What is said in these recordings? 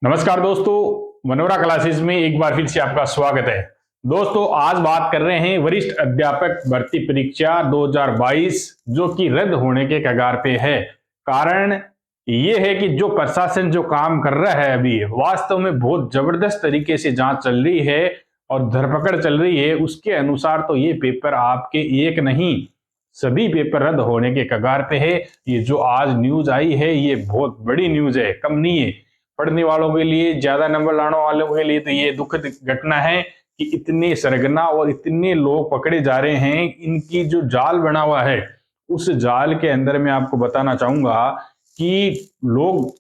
नमस्कार दोस्तों, Monera classes में एक बार फिर से आपका स्वागत है। दोस्तों, आज बात कर रहे हैं वरिष्ठ अध्यापक भर्ती परीक्षा 2022 जो कि रद्द होने के कगार पे है। कारण ये है कि जो प्रशासन जो काम कर रहा है अभी वास्तव में बहुत जबरदस्त तरीके से जांच चल रही है और धरपकड़ चल रही है। उसके अनुसार तो ये पेपर आपके एक नहीं सभी पेपर रद्द होने के कगार पे है। ये जो आज न्यूज आई है ये बहुत बड़ी न्यूज है, कम नहीं है। पढ़ने वालों के लिए, ज्यादा नंबर लाने वालों के लिए तो ये दुखद घटना है कि इतने सरगना और इतने लोग पकड़े जा रहे हैं। इनकी जो जाल बना हुआ है उस जाल के अंदर मैं आपको बताना चाहूंगा कि लोग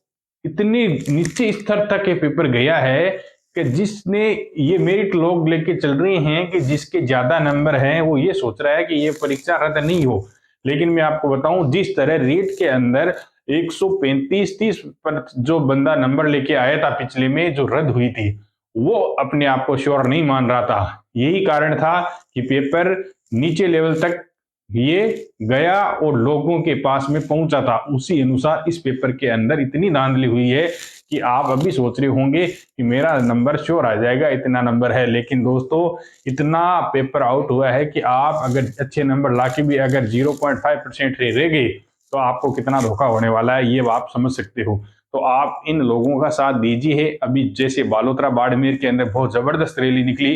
इतने नीचे स्तर तक ये पेपर गया है कि जिसने ये मेरिट लोग लेके चल रहे हैं कि जिसके ज्यादा नंबर हैं वो ये सोच रहा है कि ये परीक्षा रद्द नहीं हो। लेकिन मैं आपको बताऊं, जिस तरह रेट के अंदर 135-30 पर जो बंदा नंबर लेके आया था पिछले में जो रद्द हुई थी, वो अपने आप को श्योर नहीं मान रहा था। यही कारण था कि पेपर नीचे लेवल तक ये गया और लोगों के पास में पहुंचा था। उसी अनुसार इस पेपर के अंदर इतनी धांधली हुई है कि आप अभी सोच रहे होंगे कि मेरा नंबर श्योर आ जाएगा, इतना नंबर है। लेकिन दोस्तों, इतना पेपर आउट हुआ है कि आप अगर अच्छे नंबर लाके भी अगर 0.5% रह गए तो आपको कितना धोखा होने वाला है ये आप समझ सकते हो। तो आप इन लोगों का साथ दीजिए। अभी जैसे बालोतरा बाड़मेर के अंदर बहुत जबरदस्त रैली निकली,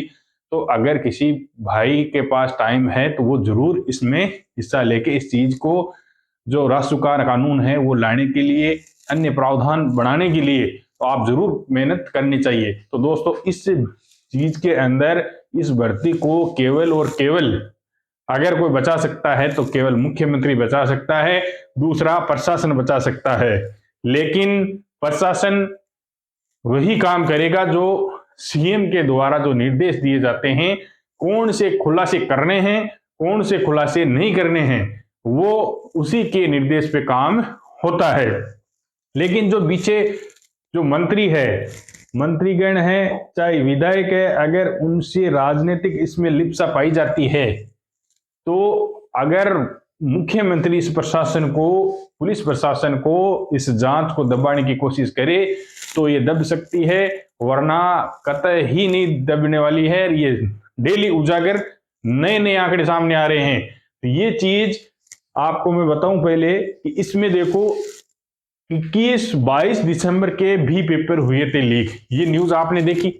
तो अगर किसी भाई के पास टाइम है तो वो जरूर इसमें हिस्सा लेके इस चीज को जो राष्ट्रकार कानून है वो लाने के लिए, अन्य प्रावधान बढ़ाने के लिए तो आप जरूर मेहनत करनी चाहिए। तो दोस्तों, इस चीज के अंदर इस भर्ती को केवल और केवल अगर कोई बचा सकता है तो केवल मुख्यमंत्री बचा सकता है, दूसरा प्रशासन बचा सकता है। लेकिन प्रशासन वही काम करेगा जो सीएम के द्वारा जो निर्देश दिए जाते हैं, कौन से खुलासे करने हैं, कौन से खुलासे नहीं करने हैं, वो उसी के निर्देश पे काम होता है। लेकिन जो पीछे जो मंत्री है, मंत्रीगण है, चाहे विधायक है, अगर उनसे राजनीतिक इसमें लिप्सा पाई जाती है तो अगर मुख्यमंत्री इस प्रशासन को, पुलिस प्रशासन को इस जांच को दबाने की कोशिश करे तो ये दब सकती है, वरना कतई ही नहीं दबने वाली है। ये डेली उजागर नए नए आंकड़े सामने आ रहे हैं। तो ये चीज आपको मैं बताऊं पहले कि इसमें देखो 21-22 दिसंबर के भी पेपर हुए थे लीक। ये न्यूज आपने देखी।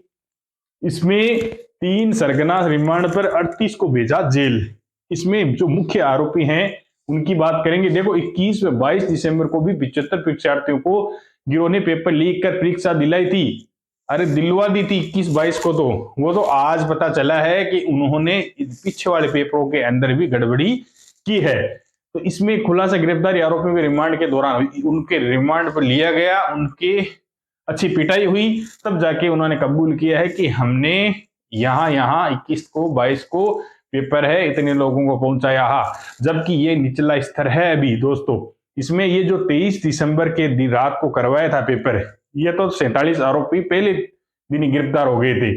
इसमें 3 सरगना रिमांड पर 38 को भेजा जेल। इसमें जो मुख्य आरोपी हैं उनकी बात करेंगे। देखो, 21 व 22 दिसंबर को भी 75 परीक्षार्थियों को गिरोह ने पेपर लीक कर परीक्षा दिलाई थी। अरे दिलवा दी थी 21-22 को। तो वो तो आज पता चला है कि उन्होंने पीछे वाले पेपरों के अंदर भी गड़बड़ी की है। तो इसमें खुलासा गिरफ्तारी आरोपियों के रिमांड के दौरान उनके रिमांड पर लिया गया, उनके अच्छी पिटाई हुई, तब जाके उन्होंने कबूल किया है कि हमने यहाँ 21 को 22 को पेपर है, इतने लोगों को पहुंचाया। जबकि ये निचला स्तर है अभी दोस्तों। इसमें ये जो 23 दिसंबर के रात को करवाया था पेपर, ये तो 47 आरोपी पहले दिन ही गिरफ्तार हो गए थे।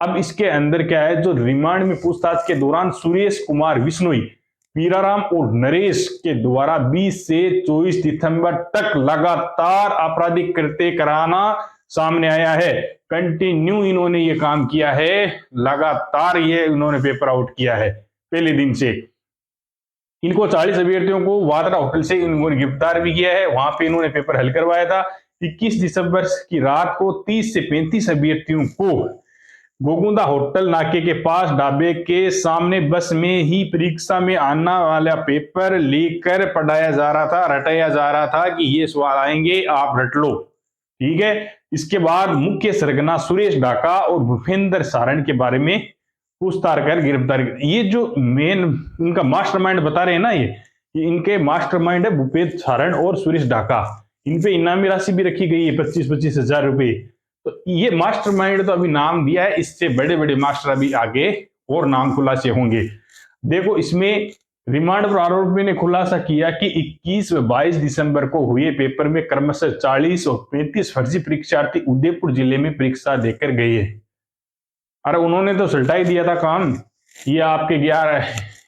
अब इसके अंदर क्या है, जो रिमांड में पूछताछ के दौरान सुरेश कुमार विश्नोई, पीराराम और नरेश के द्वारा 20 से 24 दिसंबर तक लगातार आपराधिक कृत्य कराना सामने आया है। कंटिन्यू इन्होंने ये काम किया है, लगातार ये इन्होंने पेपर आउट किया है पहले दिन से। इनको 40 अभ्यर्थियों को वादरा होटल से इन्होंने गिरफ्तार भी किया है, वहां पे इन्होंने पेपर हल करवाया था। 21 दिसंबर की रात को 30 से 35 अभ्यर्थियों को गोगुंदा होटल नाके के पास ढाबे के सामने बस में ही परीक्षा में आना वाला पेपर लेकर पढ़ाया जा रहा था, रटाया जा रहा था कि ये सवाल आएंगे, आप रट लो, ठीक है। इसके बाद मुख्य सरगना सुरेश ढाका और भूपेंद्र सारण के बारे में पूछताछ कर गिरफ्तार। ये जो मेन इनका मास्टरमाइंड बता रहे हैं ना, ये इनके मास्टरमाइंड है भूपेंद्र सारण और सुरेश ढाका। इन पे इनामी राशि भी रखी गई है 25-25 हजार रुपए। तो ये मास्टरमाइंड तो अभी नाम दिया है, इससे बड़े बड़े मास्टर अभी आगे और नाम खुलासे होंगे। देखो, इसमें रिमांड पर आरोपी ने खुलासा किया कि 21 व 22 दिसंबर को हुए पेपर में क्रमशः 40 और 35 फर्जी परीक्षार्थी उदयपुर जिले में परीक्षा देकर गए। अरे उन्होंने तो सल्टा ही दिया था काम। ये आपके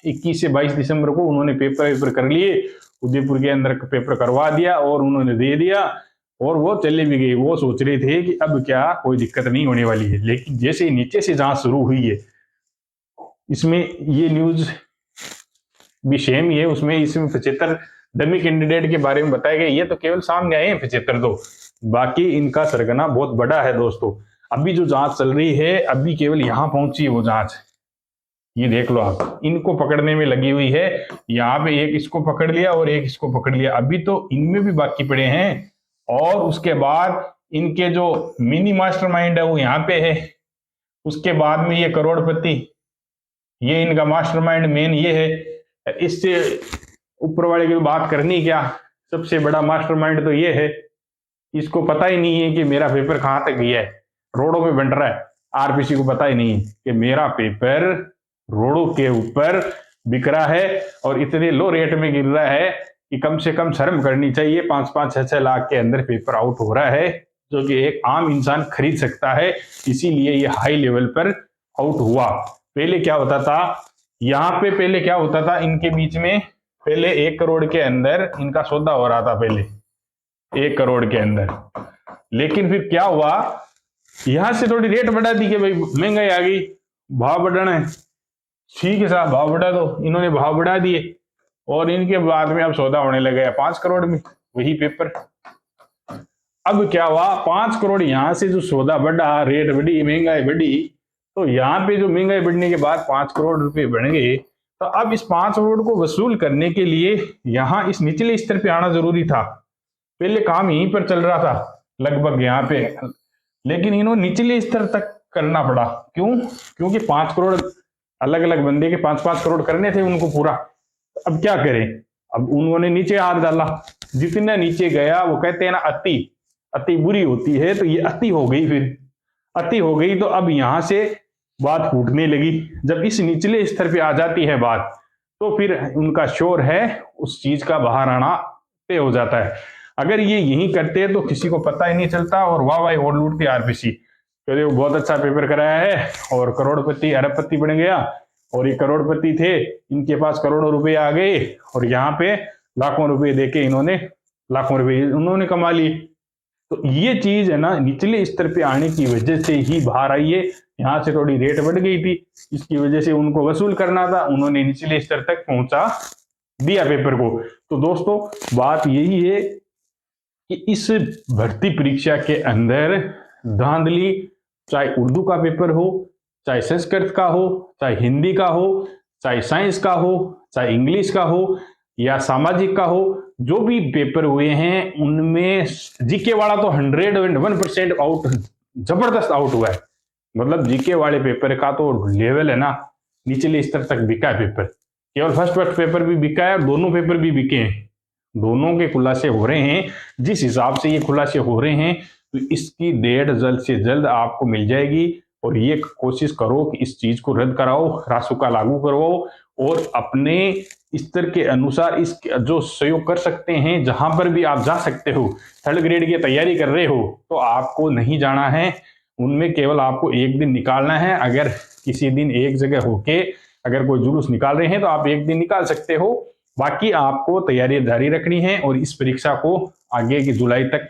21 से 22 दिसंबर को उन्होंने पेपर कर लिए, उदयपुर के अंदर पेपर करवा दिया और उन्होंने दे दिया। और वो चले भी गए। वो सोच रहे थे कि अब क्या कोई दिक्कत नहीं होने वाली है, लेकिन जैसे ही नीचे से जांच शुरू हुई है, इसमें ये न्यूज भी सेम ही है। उसमें इसमें 75 डमी कैंडिडेट के बारे में बताया गया। ये तो केवल सामने आए हैं 75, तो बाकी इनका सरगना बहुत बड़ा है दोस्तों। अभी जो जांच चल रही है, अभी केवल यहां पहुंची है वो जांच। ये देख लो आप, इनको पकड़ने में लगी हुई है। यहाँ पे एक इसको पकड़ लिया और एक इसको पकड़ लिया, अभी तो इनमें भी बाकी पड़े हैं। और उसके बाद इनके जो मिनी मास्टरमाइंड है वो यहाँ पे है। उसके बाद में ये करोड़पति, ये इनका मास्टरमाइंड मेन ये है। इससे ऊपर वाले की बात करनी क्या, सबसे बड़ा मास्टरमाइंड तो ये है। इसको पता ही नहीं है कि मेरा पेपर कहाँ तक गया है, रोडों पे बन रहा है। आरपीसी को पता ही नहीं है कि मेरा पेपर रोडों के ऊपर बिक रहा है और इतने लो रेट में गिर रहा है कि कम से कम शर्म करनी चाहिए। 5-5, 6-6 लाख के अंदर पेपर आउट हो रहा है, जो कि एक आम इंसान खरीद सकता है। इसीलिए ये हाई लेवल पर आउट हुआ। पहले क्या होता था, यहाँ पे पहले क्या होता था, इनके बीच में पहले 1 करोड़ के अंदर इनका सौदा हो रहा था, पहले 1 करोड़ के अंदर। लेकिन फिर क्या हुआ, यहां से थोड़ी रेट बढ़ा दी कि भाई महंगाई आ गई, भाव बढ़ाना है, ठीक है साहब भाव बढ़ा दो। इन्होंने भाव बढ़ा दिए और इनके बाद में अब सौदा होने लगा 5 करोड़ में वही पेपर। अब क्या हुआ, 5 करोड़ यहां से जो सौदा बढ़ा, रेट बढ़ी, महंगाई बढ़ी, तो यहाँ पे जो महंगाई बढ़ने के बाद 5 करोड़ रुपए बढ़ गए। तो अब इस 5 करोड़ को वसूल करने के लिए यहाँ इस निचले स्तर पे आना जरूरी था। पहले काम यहीं पर चल रहा था लगभग यहाँ पे, लेकिन इन्होंने निचले स्तर तक करना पड़ा। क्यों? क्योंकि 5 करोड़ अलग अलग बंदे के 5-5 करोड़ करने थे उनको पूरा। अब क्या करें, अब उन्होंने नीचे हाथ डाला। जितना नीचे गया, वो कहते हैं ना अति अति बुरी होती है, तो ये अति हो गई। फिर अति हो गई तो अब यहां से बात फूटने लगी। जब इस निचले स्तर पे आ जाती है बात, तो फिर उनका शोर है उस चीज का बाहर आना तय हो जाता है। अगर ये यही करते तो किसी को पता ही नहीं चलता और वाह वाह और लूटती आरपीसी, कहते वो बहुत अच्छा पेपर कराया है और करोड़पति अरबपति बन गया। और ये करोड़पति थे, इनके पास करोड़ों रुपए आ गए और यहाँ पे लाखों रुपए देके इन्होंने लाखों रुपए उन्होंने कमा लिए। तो ये चीज है ना, निचले स्तर पे आने की वजह से ही बाहर आई है। यहाँ से थोड़ी रेट बढ़ गई थी, इसकी वजह से उनको वसूल करना था, उन्होंने निचले स्तर तक पहुंचा दिया पेपर को। तो दोस्तों बात यही है कि इस भर्ती परीक्षा के अंदर धांधली, चाहे उर्दू का पेपर हो, चाहे संस्कृत का हो, चाहे हिंदी का हो, चाहे साइंस का हो, चाहे इंग्लिश का हो या सामाजिक का हो, जो भी पेपर हुए हैं उनमें जीके वाला तो 101% आउट, जबरदस्त आउट हुआ है। मतलब जीके वाले पेपर का तो लेवल है ना, निचले स्तर तक बिका है पेपर। केवल फर्स्ट पेपर भी बिका है और दोनों पेपर भी बिके हैं। दोनों के खुलासे हो रहे हैं। जिस हिसाब से ये खुलासे हो रहे हैं, तो इसकी डेट जल्द से जल्द आपको मिल जाएगी। और ये कोशिश करो कि इस चीज को रद्द कराओ, रासुका लागू करवाओ और अपने स्तर के अनुसार इस जो सहयोग कर सकते हैं, जहां पर भी आप जा सकते हो। 3rd ग्रेड की तैयारी कर रहे हो तो आपको नहीं जाना है उनमें, केवल आपको एक दिन निकालना है। अगर किसी दिन एक जगह होके अगर कोई जुलूस निकाल रहे हैं तो आप एक दिन निकाल सकते हो, बाकी आपको तैयारी जारी रखनी है और इस परीक्षा को आगे की जुलाई तक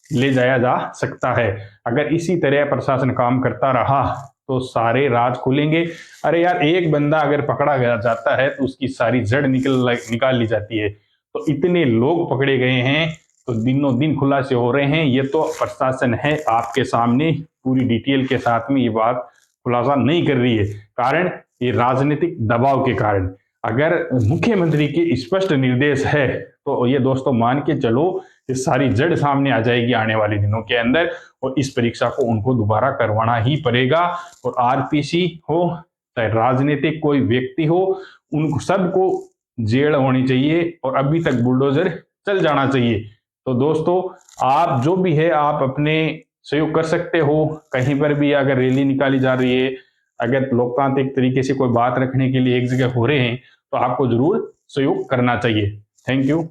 ले जाया जा सकता है। अगर इसी तरह प्रशासन काम करता रहा तो सारे राज खुलेंगे। अरे यार, एक बंदा अगर पकड़ा गया जाता है तो उसकी सारी जड़ निकाल ली जाती है। तो इतने लोग पकड़े गए हैं, तो दिनों दिन खुलासे हो रहे हैं। ये तो प्रशासन है आपके सामने पूरी डिटेल के साथ में ये बात खुलासा नहीं कर रही है, कारण ये राजनीतिक दबाव के कारण। अगर मुख्यमंत्री के स्पष्ट निर्देश है तो ये दोस्तों मान के चलो ये सारी जड़ सामने आ जाएगी आने वाले दिनों के अंदर, और इस परीक्षा को उनको दोबारा करवाना ही पड़ेगा। और आरपीसी हो चाहे राजनीतिक कोई व्यक्ति हो, उन सबको जेल होनी चाहिए और अभी तक बुलडोजर चल जाना चाहिए। तो दोस्तों आप जो भी है आप अपने सहयोग कर सकते हो। कहीं पर भी अगर रैली निकाली जा रही है, अगर लोकतांत्रिक तरीके से कोई बात रखने के लिए एक जगह हो रहे हैं, तो आपको जरूर सहयोग करना चाहिए। Thank you.